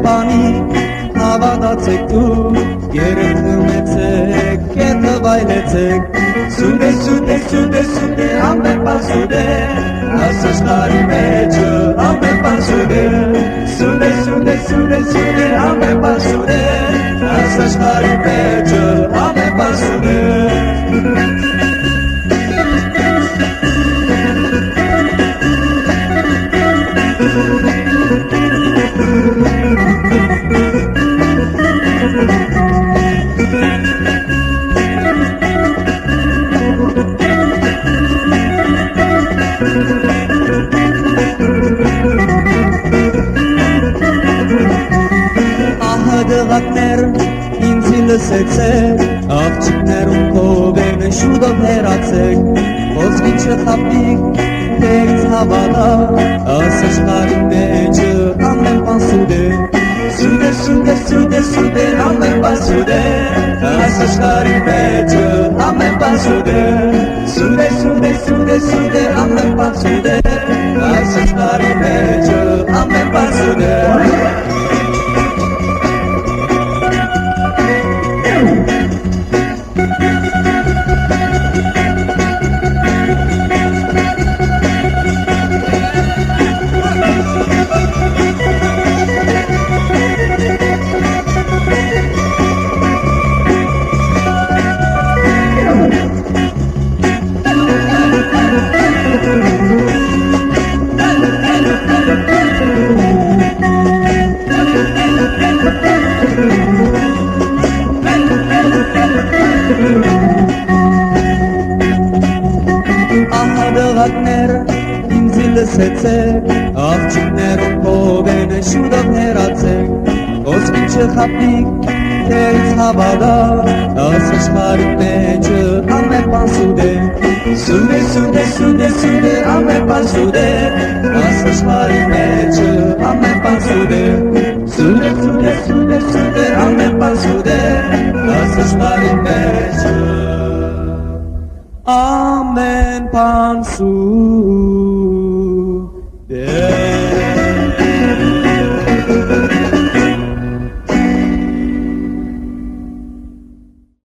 բանի հավատացեք դու երեք խմեցեք կետը վայլեցեք սուդե սուդե սուդե սուդե ամեն բան սուդե ասաշխարհի մեջը ամեն բան սուդե սուդե սուդե սուդե սուդե ամեն բան սուդե ասաշխարհի մեջը ամեն բան սուդե Դղակներ ինձ լսեցեք աղջիկներում կովերն շուտով հեռացեք ոսկի չխաբիկ թե ինձ հավատա ասաշխարհի մեջը ամեն բան սուդե սուդե սուդե սուդե սուդե ամեն բան սուդե ասաշխարհի մեջը ամեն բան սուդե սուդե սուդե սուդե սուդե ամեն բան սուդե ասաշխարհի մեջը ամեն բան սուդե Դղակները ինձ լսեցեք աղջիկներում կովերն շուտով հեռացեք ոսկի չխաբիկ թե ինձ հավատա ասաշխարհի մեջը ամեն բան սուդե սուդե սուդե սուդե սուդե ամեն բան սուդե ասաշխարհի մեջը ամեն բան սուդե սուդե սուդե սուդե սուդե ամեն բան սուդե ասաշխարհի մեջը ամեն բան սուդե